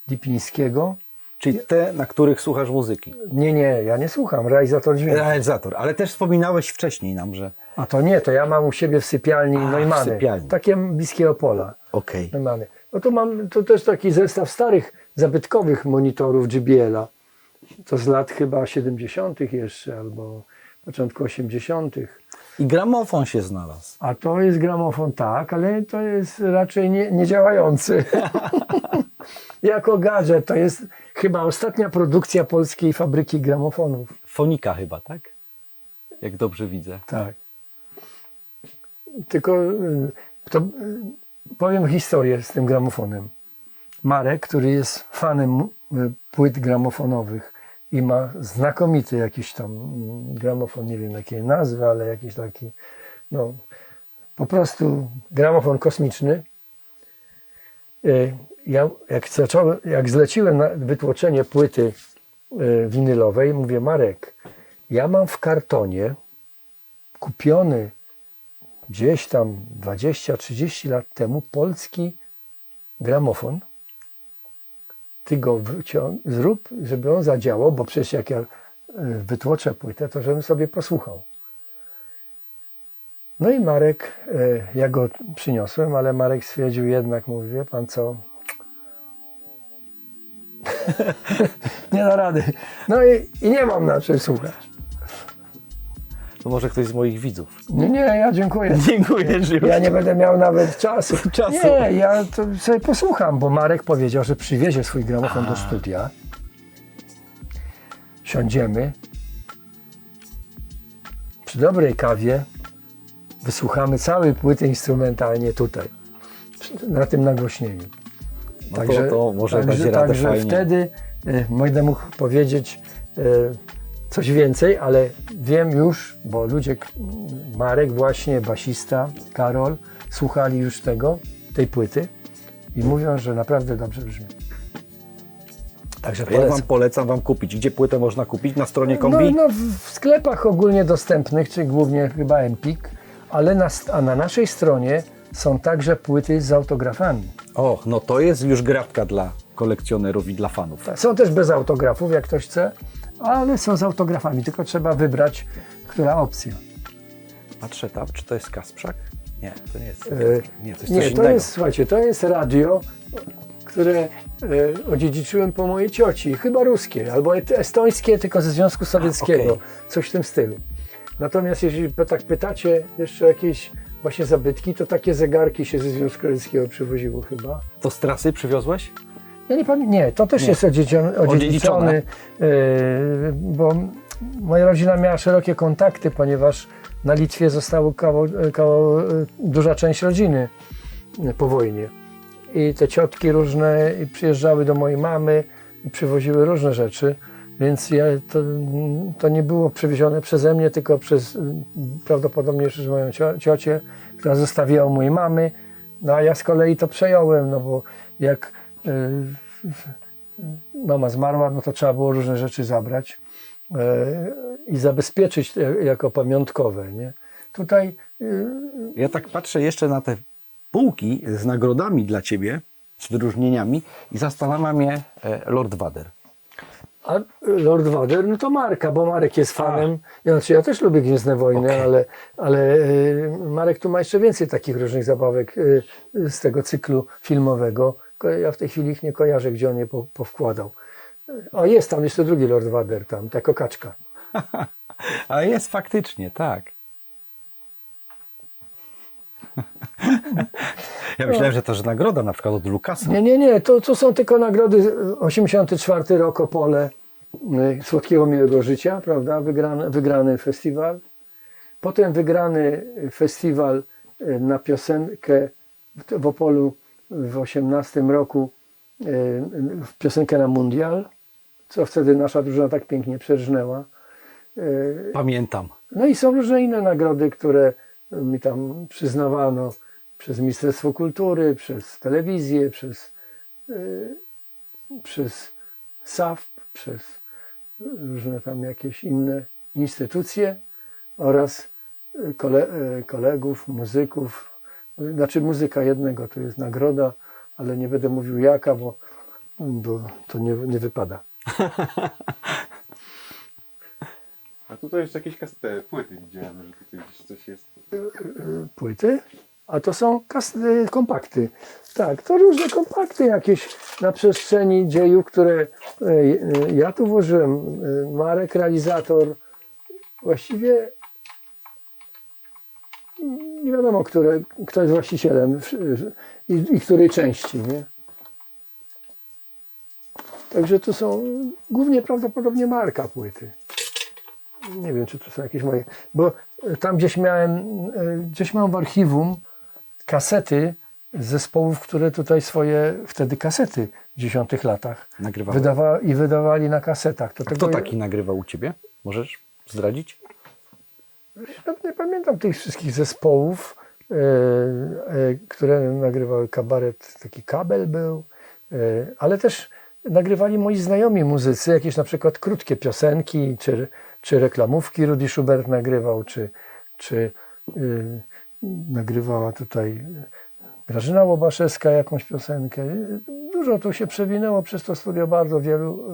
Lipińskiego. Czyli te, na których słuchasz muzyki. Nie, ja nie słucham, realizator dźwięku. Realizator, ale też wspominałeś wcześniej nam, że A to nie, to ja mam u siebie w sypialni w Neumanny, sypialni. takie bliskie Opola. okej. Neumanny. No to mam to też taki zestaw starych, zabytkowych monitorów JBL-a. To z lat chyba 70. jeszcze, albo początku 80. I gramofon się znalazł. A to jest gramofon, tak, ale to jest raczej niedziałający. Jako gadżet to jest chyba ostatnia produkcja polskiej fabryki gramofonów. Fonika chyba, tak? Jak dobrze widzę. Tak. Tylko powiem historię z tym gramofonem. Marek, który jest fanem płyt gramofonowych i ma znakomity jakiś tam gramofon, nie wiem jakiej nazwy, ale jakiś taki, no po prostu gramofon kosmiczny. Ja jak zleciłem na wytłoczenie płyty winylowej, mówię: Marek, ja mam w kartonie kupiony gdzieś tam 20-30 lat temu polski gramofon. Ty go zrób, żeby on zadziałał, bo przecież jak ja wytłoczę płytę, to żebym sobie posłuchał. No i Marek, ja go przyniosłem, ale Marek stwierdził jednak, mówi: wie pan co, nie da rady. No i nie mam na czym słuchać. To może ktoś z moich widzów. Nie, ja dziękuję. Dziękuję, że Ja nie będę miał nawet czasu. Czasu. Nie, ja to sobie posłucham, bo Marek powiedział, że przywiezie swój gramofon do studia. Siądziemy. Przy dobrej kawie wysłuchamy całej płyty instrumentalnie tutaj, na tym nagłośnieniu. No to może będzie radę także fajnie. wtedy będę mógł powiedzieć coś więcej, ale wiem już, bo ludzie, Marek właśnie, basista, Karol, słuchali już tej płyty i mówią, że naprawdę dobrze brzmi. Także Ja wam polecam wam kupić. Gdzie płytę można kupić? Na stronie Kombi? No, w sklepach ogólnie dostępnych, czyli głównie chyba Empik, ale a na naszej stronie są także płyty z autografami. O, no to jest już gratka dla kolekcjonerów i dla fanów. Są też bez autografów, jak ktoś chce, ale są z autografami, tylko trzeba wybrać, która opcja. Patrzę tam, czy to jest Kasprzak? Nie, to nie jest. Nie, to jest coś Nie, to innego. jest, słuchajcie, to jest radio, które odziedziczyłem po mojej cioci, chyba ruskie, albo estońskie, tylko ze Związku Sowieckiego, okej. coś w tym stylu. Natomiast jeśli tak pytacie jeszcze o jakieś właśnie zabytki, to takie zegarki się ze Związku Radzieckiego przywoziło chyba. To z trasy przywiozłeś? Ja nie pamiętam, nie, to też Nie. jest odziedziczony, bo moja rodzina miała szerokie kontakty, ponieważ na Litwie została duża część rodziny po wojnie. I te ciotki różne przyjeżdżały do mojej mamy i przywoziły różne rzeczy, więc to nie było przywiezione przeze mnie, tylko prawdopodobnie przez moją ciocię, która zostawiła u mojej mamy. No a ja z kolei to przejąłem, no bo jak mama zmarła, no to trzeba było różne rzeczy zabrać i zabezpieczyć jako pamiątkowe, nie? Tutaj Ja tak patrzę jeszcze na te półki z nagrodami dla ciebie, z wyróżnieniami i zastanawia mnie Lord Vader. a Lord Vader, no to Marka, bo Marek jest fanem. Znaczy, ja też lubię Gwiezdne Wojny, Okej. ale Marek tu ma jeszcze więcej takich różnych zabawek z tego cyklu filmowego. Ja w tej chwili ich nie kojarzę, gdzie on je powkładał. O, jest tam jeszcze drugi Lord Vader, tam, ta kokaczka. A jest faktycznie, tak. Ja myślałem, że to że nagroda na przykład od Lucasa. Nie, to są tylko nagrody. 84 rok Opole, Słodkiego Miłego Życia, prawda? Wygrany festiwal. Potem wygrany festiwal na piosenkę w Opolu w 18 roku, piosenkę na mundial, co wtedy nasza drużyna tak pięknie przerżnęła. Pamiętam. No i są różne inne nagrody, które mi tam przyznawano przez Ministerstwo Kultury, przez telewizję, przez przez SAF, przez różne tam jakieś inne instytucje oraz kolegów, muzyków. Znaczy muzyka jednego to jest nagroda, ale nie będę mówił jaka, bo to nie wypada. A tutaj jeszcze jakieś te płyty widziałem, że tutaj gdzieś coś jest. Płyty, a to są kompakty. Tak, to różne kompakty jakieś na przestrzeni dziejów, które ja tu włożyłem. Marek, realizator, właściwie nie wiadomo, kto jest właścicielem i której części, nie? Także to są głównie prawdopodobnie Marka płyty. Nie wiem, czy to są jakieś moje, bo tam gdzieś mam w archiwum kasety zespołów, które tutaj swoje wtedy kasety w 10 latach Nagrywały. wydawali na kasetach. A kto taki nagrywał u ciebie? Możesz zdradzić? Nie pamiętam tych wszystkich zespołów, które nagrywały kabaret, taki kabel był, ale też nagrywali moi znajomi muzycy, jakieś na przykład krótkie piosenki, czy reklamówki Rudy Schubert nagrywał, czy nagrywała tutaj Grażyna Łobaszewska jakąś piosenkę. Dużo tu się przewinęło przez to studio, bardzo wielu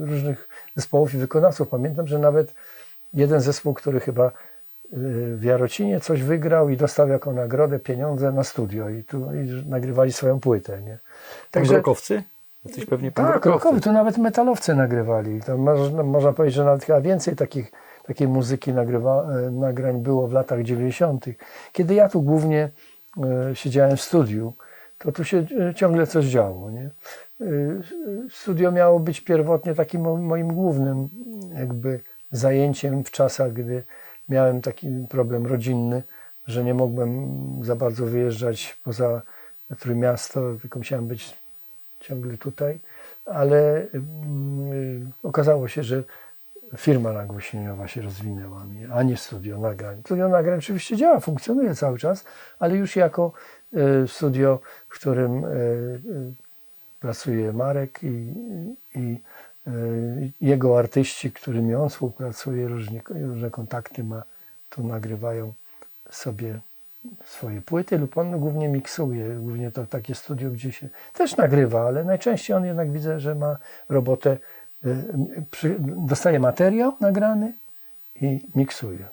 różnych zespołów i wykonawców. Pamiętam, że nawet jeden zespół, który chyba w Jarocinie coś wygrał i dostał jako nagrodę pieniądze na studio i nagrywali swoją płytę. Nie? Także rockowcy? Jesteś pewnie tak, rockowy, tu nawet metalowcy nagrywali. To można powiedzieć, że nawet chyba więcej takiej muzyki nagrań było w latach 90. Kiedy ja tu głównie siedziałem w studiu, to tu się ciągle coś działo. Nie? Studio miało być pierwotnie takim moim głównym jakby zajęciem w czasach, gdy miałem taki problem rodzinny, że nie mogłem za bardzo wyjeżdżać poza Trójmiasto, tylko musiałem być ciągle tutaj, ale okazało się, że firma nagłośnieniowa się rozwinęła, a nie studio nagrań. Studio nagrań oczywiście działa, funkcjonuje cały czas, ale już jako studio, w którym pracuje Marek i jego artyści, którymi on współpracuje, różne kontakty ma, tu nagrywają sobie swoje płyty lub on głównie miksuje. Głównie to takie studio, gdzie się też nagrywa, ale najczęściej on jednak widzę, że ma robotę, dostaje materiał nagrany i miksuje.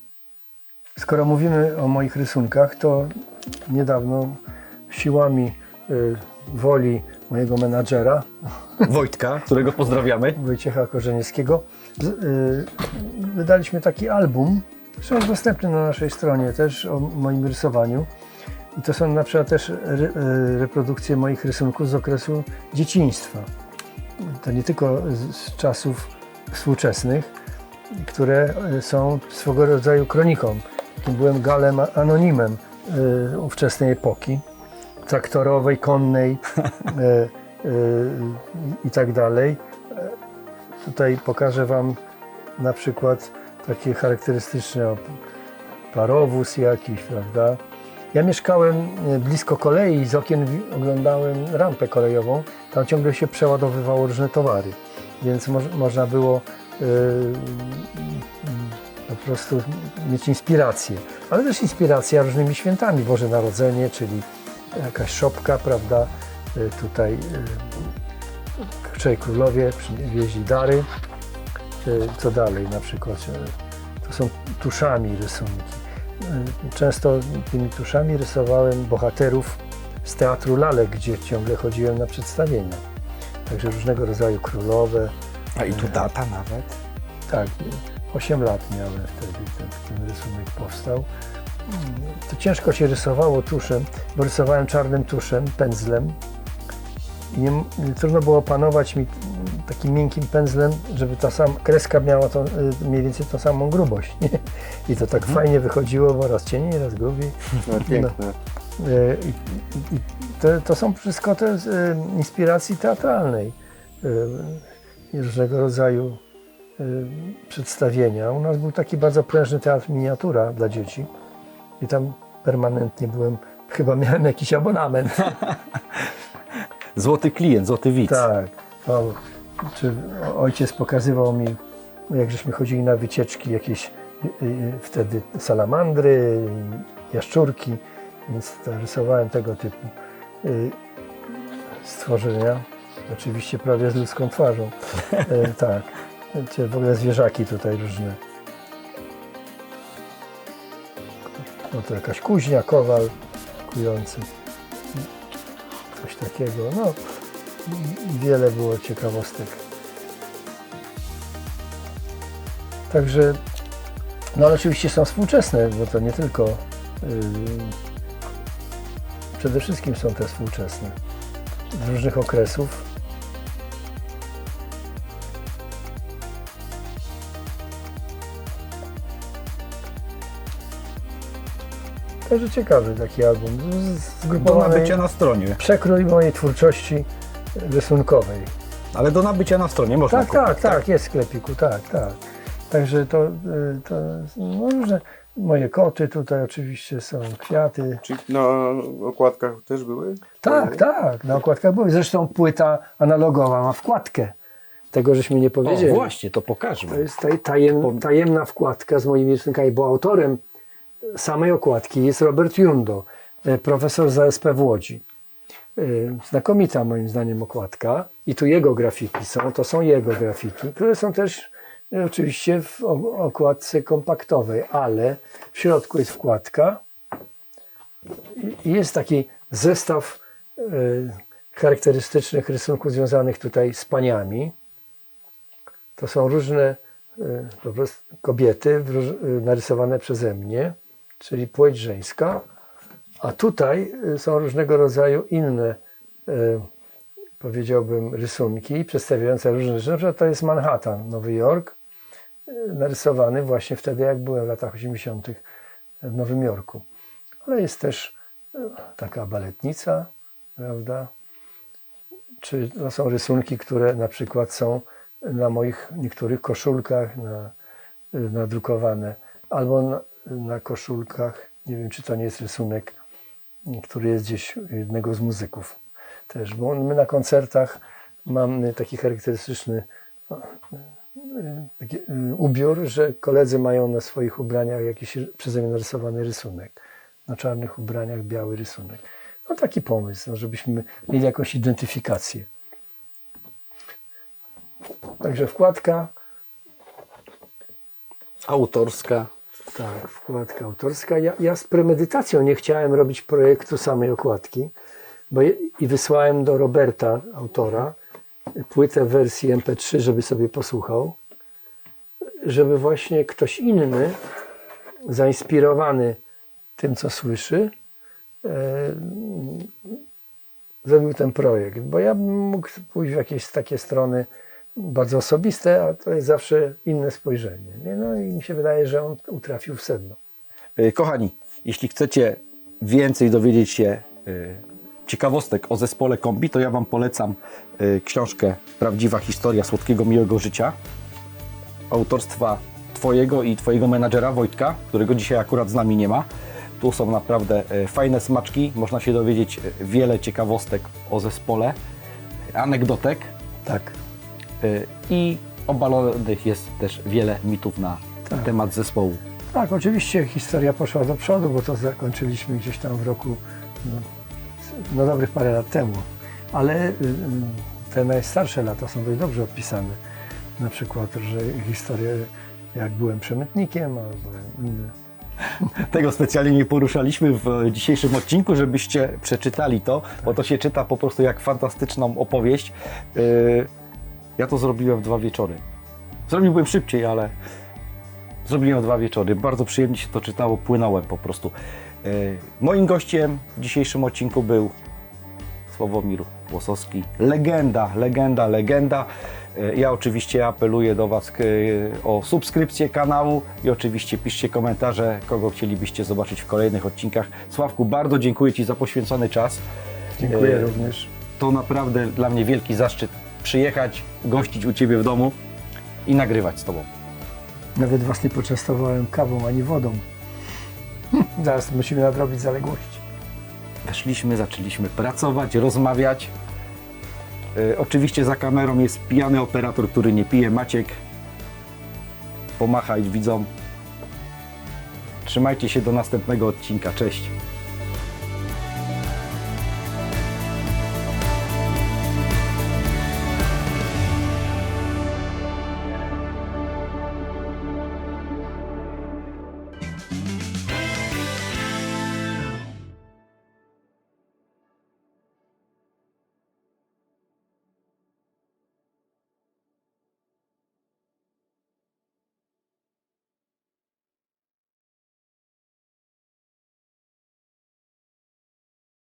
Skoro mówimy o moich rysunkach, to niedawno siłami woli mojego menadżera Wojtka, którego pozdrawiamy. Wojciecha Korzeniewskiego wydaliśmy taki album, zresztą jest dostępny na naszej stronie też o moim rysowaniu. I to są na przykład też reprodukcje moich rysunków z okresu dzieciństwa. To nie tylko z czasów współczesnych, które są swego rodzaju kroniką. Takim byłem galem anonimem ówczesnej epoki, traktorowej, konnej i tak dalej. Tutaj pokażę Wam na przykład takie charakterystyczne parowóz jakiś, prawda? Ja mieszkałem blisko kolei, z okien oglądałem rampę kolejową, tam ciągle się przeładowywało różne towary, więc można było po prostu mieć inspirację, ale też inspiracja różnymi świętami, Boże Narodzenie, czyli jakaś szopka, prawda, tutaj Trzej Królowie przywieźli dary, co dalej na przykład, to są tuszami rysunki. Często tymi tuszami rysowałem bohaterów z teatru lalek, gdzie ciągle chodziłem na przedstawienia. Także różnego rodzaju królowe. A i tu data nawet? Tak, 8 lat miałem wtedy, ten rysunek powstał. To ciężko się rysowało tuszem, bo rysowałem czarnym tuszem, pędzlem. I trudno było opanować mi takim miękkim pędzlem, żeby ta sama kreska miała mniej więcej tą samą grubość. Nie? I to tak fajnie wychodziło, bo raz cieniej, raz grubiej. No, piękne. To są wszystko te inspiracji teatralnej. Różnego rodzaju przedstawienia. U nas był taki bardzo prężny teatr miniatura dla dzieci i tam permanentnie byłem, chyba miałem jakiś abonament. Złoty klient, złoty widz. Tak. No, czy ojciec pokazywał mi, jak żeśmy chodzili na wycieczki, jakieś wtedy salamandry, jaszczurki, więc to rysowałem tego typu stworzenia. Oczywiście prawie z ludzką twarzą. Tak. Czy w ogóle zwierzaki tutaj różne. No to jakaś kuźnia, kowal kujący. Coś takiego. No, wiele było ciekawostek. Także, no ale oczywiście są współczesne, bo to nie tylko, przede wszystkim są te współczesne. Z różnych okresów. Także ciekawy taki album. Do Zgrupowany nabycia na stronie. przekrój mojej twórczości rysunkowej. Ale do nabycia na stronie można kupić, Tak, jest w sklepiku, tak. Także to no różne, moje koty tutaj oczywiście są, kwiaty. Czy na okładkach też były? Tak, na okładkach były. Zresztą płyta analogowa ma wkładkę. Tego żeśmy nie O, powiedzieli. właśnie, to To pokażmy. jest tajemna wkładka z moimi rysunkami, bo autorem samej okładki jest Robert Jundo, profesor z ASP w Łodzi. Znakomita moim zdaniem okładka i tu jego grafiki są, to są jego grafiki, które są też oczywiście w okładce kompaktowej, ale w środku jest wkładka i jest taki zestaw charakterystycznych rysunków związanych tutaj z paniami. To są różne po prostu kobiety narysowane przeze mnie, czyli płeć żeńska, a tutaj są różnego rodzaju inne, powiedziałbym, rysunki przedstawiające różne rzeczy. Na przykład to jest Manhattan, Nowy Jork, narysowany właśnie wtedy, jak byłem w latach 80. w Nowym Jorku. Ale jest też taka baletnica, prawda? Czy to są rysunki, które na przykład są na moich niektórych koszulkach nadrukowane, albo na koszulkach, nie wiem, czy to nie jest rysunek, który jest gdzieś u jednego z muzyków też, bo my na koncertach mamy taki charakterystyczny taki ubiór, że koledzy mają na swoich ubraniach jakiś przeze mnie narysowany rysunek, na czarnych ubraniach biały rysunek. No taki pomysł, żebyśmy mieli jakąś identyfikację. Także wkładka. Autorska. Tak, wkładka autorska. Ja z premedytacją nie chciałem robić projektu samej okładki, i wysłałem do Roberta, autora, płytę w wersji MP3, żeby sobie posłuchał, żeby właśnie ktoś inny, zainspirowany tym, co słyszy, zrobił ten projekt. Bo ja bym mógł pójść w jakieś takie strony bardzo osobiste, a to jest zawsze inne spojrzenie. Nie? No i mi się wydaje, że on utrafił w sedno. Kochani, jeśli chcecie więcej dowiedzieć się ciekawostek o zespole Kombi, to ja Wam polecam książkę Prawdziwa historia słodkiego, miłego życia autorstwa Twojego i Twojego menadżera Wojtka, którego dzisiaj akurat z nami nie ma. Tu są naprawdę fajne smaczki, można się dowiedzieć wiele ciekawostek o zespole, anegdotek. Tak. I obalonych jest też wiele mitów na temat zespołu. Tak, oczywiście historia poszła do przodu, bo to zakończyliśmy gdzieś tam w roku, no dobrych parę lat temu. Ale te najstarsze lata są dość dobrze opisane. Na przykład, że historie, jak byłem przemytnikiem, albo inne. Tego specjalnie nie poruszaliśmy w dzisiejszym odcinku, żebyście przeczytali to, bo to się czyta po prostu jak fantastyczną opowieść. Ja to zrobiłem w 2 wieczory. Zrobiłbym szybciej, ale zrobiłem w 2 wieczory. Bardzo przyjemnie się to czytało, płynąłem po prostu. Moim gościem w dzisiejszym odcinku był Sławomir Łosowski. Legenda. Ja oczywiście apeluję do Was o subskrypcję kanału i oczywiście piszcie komentarze, kogo chcielibyście zobaczyć w kolejnych odcinkach. Sławku, bardzo dziękuję Ci za poświęcony czas. Dziękuję również. To naprawdę dla mnie wielki zaszczyt przyjechać, gościć u Ciebie w domu i nagrywać z Tobą. Nawet Was nie poczęstowałem kawą ani wodą. Zaraz musimy nadrobić zaległości. Weszliśmy, zaczęliśmy pracować, rozmawiać Oczywiście za kamerą jest pijany operator, który nie pije, Maciek. Pomachaj widzom. Trzymajcie się do następnego odcinka. Cześć.